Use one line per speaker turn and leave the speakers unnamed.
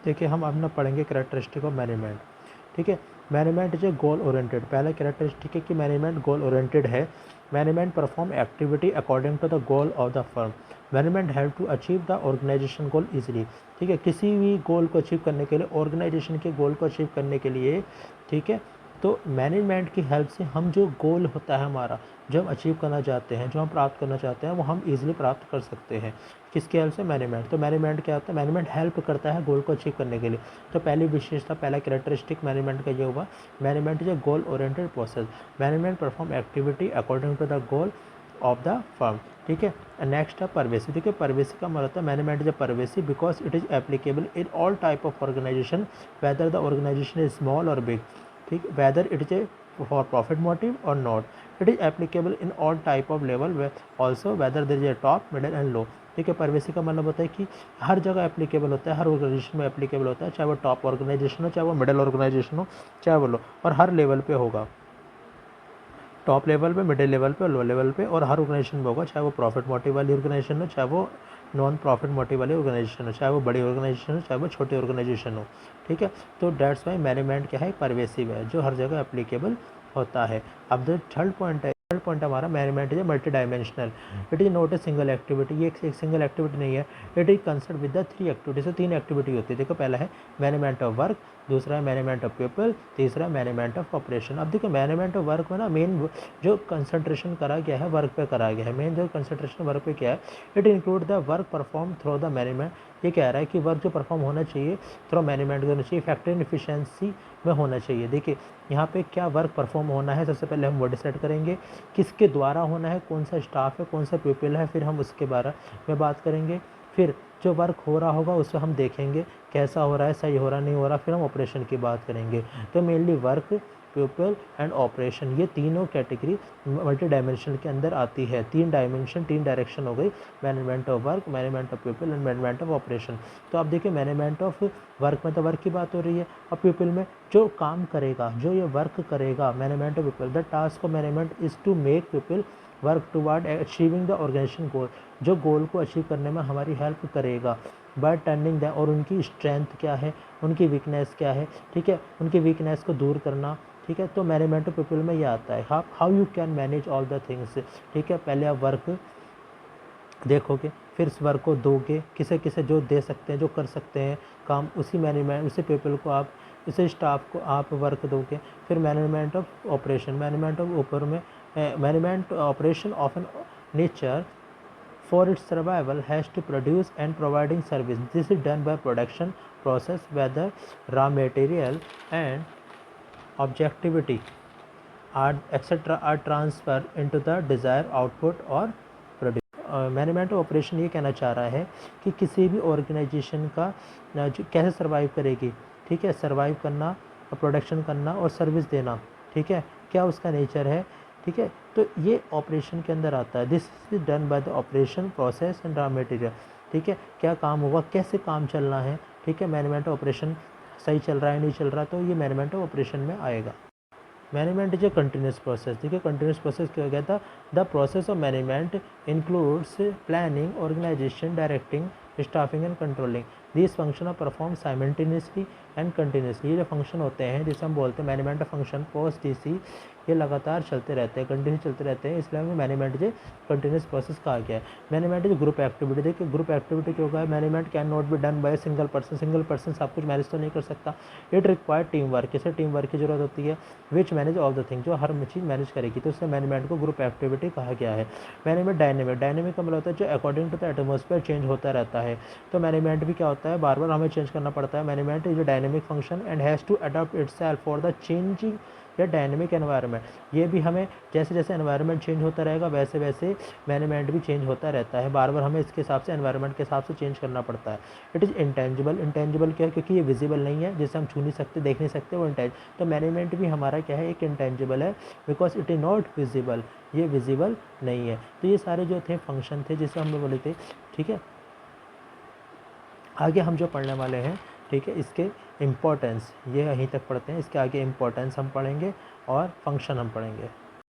देखिए हम अब ना पढ़ेंगे कैरेक्टरिस्टिक ऑफ मैनेजमेंट। ठीक है, management is a goal oriented. पहला कैरेक्टरिस्टिक है कि मैनेजमेंट गोल ओरिएंटेड है। Management perform activity according to the goal of the firm. Management help to achieve the organisation goal easily. ठीक है, किसी भी गोल को अचीव करने के लिए, ऑर्गेनाइजेशन के गोल को अचीव करने के लिए, ठीक है, तो मैनेजमेंट की हेल्प से हम जो गोल होता है हमारा, जो हम अचीव करना चाहते हैं, जो हम प्राप्त करना चाहते हैं, वो हम इजीली प्राप्त कर सकते हैं। किसकी हेल्प से? मैनेजमेंट। तो मैनेजमेंट क्या होता है? मैनेजमेंट हेल्प करता है गोल को अचीव करने के लिए। तो पहली विशेषता, पहला कैरेक्टरिस्टिक मैनेजमेंट का ये हुआ, management is a goal oriented process. Management perform activity according to the goal of the firm. ठीक है, नेक्स्ट है परवेसिव। देखिए परवेसिव का मतलब होता है management is a pervasive because it is applicable in all type of organisation, whether the organisation is small और big. ठीक, whether it is a for profit motive or not. It is applicable in all type of level, also whether there is a top, middle and low. ठीक है, परवेसी का मतलब होता है कि हर जगह एप्लीकेबल होता है, हर ऑर्गेनाइजेशन में एप्लीकेबल होता है, चाहे वो टॉप ऑर्गेनाइजेशन हो, चाहे वो मिडिल ऑर्गेनाइजेशन हो, चाहे वो लो, और हर लेवल पे होगा। टॉप लेवल पे, मिडिल लेवल पे, लो लेवल पे, और हर ऑर्गेनाइजेशन में होगा, चाहे वो प्रॉफिट मोटिव वाली ऑर्गेनाइजेशन हो, चाहे वो नॉन प्रॉफिट मोटिव वाली ऑर्गेनाइजेशन हो, चाहे वो बड़ी ऑर्गेनाइजेशन हो, चाहे वो छोटी ऑर्गेनाइजेशन हो। ठीक है, तो डेट्स वाई मैनेजमेंट क्या है? परवेसिव है, जो हर जगह एप्लीकेबल होता है। अब जो थर्ड पॉइंट है, थर्ड पॉइंट हमारा management is multi dimensional. It is not a single activity. ये एक सिंगल एक्टिविटी नहीं है। It is concern with the three activity. से तीन एक्टिविटी होती है। देखो पहला है मैनेजमेंट ऑफ वर्क, दूसरा है मैनेजमेंट ऑफ पीपल, तीसरा मैनेजमेंट ऑफ ऑपरेशन। अब देखो मैनेजमेंट ऑफ वर्क में ना मेन जो कंसंट्रेशन करा गया है वर्क पे करा गया है। मेन जो कंसंट्रेशन वर्क पे क्या है? It include the work perform through the management. ये कह रहा है कि वर्क जो परफॉर्म होना चाहिए थ्रू मैनेजमेंट होना चाहिए, इफेक्टिव एंड इफिशिएंसी में होना चाहिए। देखिए यहाँ पे क्या वर्क परफॉर्म होना है, सबसे पहले हम वो डिसाइड करेंगे, किसके द्वारा होना है, कौन सा स्टाफ है, कौन सा पीपल है, फिर हम उसके बारे में बात करेंगे। फिर जो वर्क हो रहा होगा उसे हम देखेंगे कैसा हो रहा है, सही हो रहा नहीं हो रहा, फिर हम ऑपरेशन की बात करेंगे। तो mainly work, people and operation, ये तीनों कैटेगरी मल्टी डायमेंशन के अंदर आती है। तीन डायमेंशन, तीन डायरेक्शन हो गई, management of work, management of people and management of operation. तो आप देखिए मैनेजमेंट ऑफ वर्क में तो वर्क की बात हो रही है, और पीपल में जो काम करेगा, जो ये वर्क करेगा, management of people, the task of management is to make people work toward achieving the organisation goal, जो गोल को अचीव करने में हमारी हेल्प करेगा बाय टर्निंग द, और उनकी स्ट्रेंथ क्या है, उनकी वीकनेस क्या है, ठीक है, उनकी वीकनेस को दूर करना। ठीक है, तो मैनेजमेंट ऑफ पीपल में ये आता है how you can manage all the things. ठीक है, पहले आप वर्क देखोगे, फिर इस वर्क को दोगे, किसे किसे जो दे सकते हैं, जो कर सकते हैं काम, उसी मैनेजमेंट, उसी पीपल को आप, उसी स्टाफ को आप वर्क दोगे। फिर management of operation, management of ऊपर में management operation of an nature for its survival has to produce and providing service. This is done by production process, whether raw material and objectivity are etc are transferred into the desired output or produce. Management operation ये कहना चाह रहा है कि किसी भी organisation का जो कैसे सर्वाइव करेगी। ठीक है, सर्वाइव करना, प्रोडक्शन करना और सर्विस देना। ठीक है, क्या उसका नेचर है। ठीक है, तो ये ऑपरेशन के अंदर आता है। This is done by the operation process and raw material. ठीक है, क्या काम होगा, कैसे काम चलना है। ठीक है, मैनेजमेंट ऑपरेशन सही चल रहा है नहीं चल रहा, तो ये मैनेजमेंट ऑपरेशन में आएगा। Management is a continuous process. देखिए कंटिन्यूस प्रोसेस क्या गया था? The process of management includes planning, organisation, directing, staffing and controlling. This function of perform simultaneously and continuously. ये जो फंक्शन होते हैं जिसे हम बोलते हैं मैनेजमेंट फंक्शन पोस्ट डीसी, ये लगातार चलते रहते हैं, कंटिन्यूस चलते रहते हैं, इसलिए हमें मैनेजमेंट जो कंटिन्यूस प्रोसेस कहा गया है। Management is group activity. देखिए ग्रुप एक्टिविटी क्यों होगा? Management can not be done by single person. Single person सब कुछ मैनेज तो नहीं कर सकता। It require team work. इसे टीम वर्क की जरूरत होती है, विच मैनेज ऑल द थिंग, जो हर चीज़ मैनेज करेगी, तो उससे मैनेजमेंट को ग्रुप एक्टिविटी कहा गया है। Management dynamic. डायनेमिक का मतलब होता है जो according to the atmosphere change होता रहता है। तो मैनेजमेंट भी क्या होता है, बार बार हमें चेंज करना पड़ता है। Management is a dynamic function and has to adopt itself for the changing या डायनेमिक एनवायरनमेंट। ये भी हमें जैसे जैसे एनवायरनमेंट चेंज होता रहेगा वैसे वैसे मैनेजमेंट भी चेंज होता रहता है। बार बार हमें इसके हिसाब से, एनवायरनमेंट के हिसाब से चेंज करना पड़ता है। It is intangible. इंटेंजिबल क्या है? क्योंकि ये विजिबल नहीं है, जिसे हम छू नहीं सकते, देख नहीं सकते, वो इंटेंज। तो मैनेजमेंट भी हमारा क्या है? एक इंटेंजिबल है, because it is not visible. ये विजिबल नहीं है। तो ये सारे जो थे फंक्शन थे जिसे हमने बोले थे। ठीक है, आगे हम जो पढ़ने वाले हैं, ठीक है, इसके इम्पोर्टेंस, ये यहीं तक पढ़ते हैं, इसके आगे इम्पोर्टेंस हम पढ़ेंगे और फंक्शन हम पढ़ेंगे।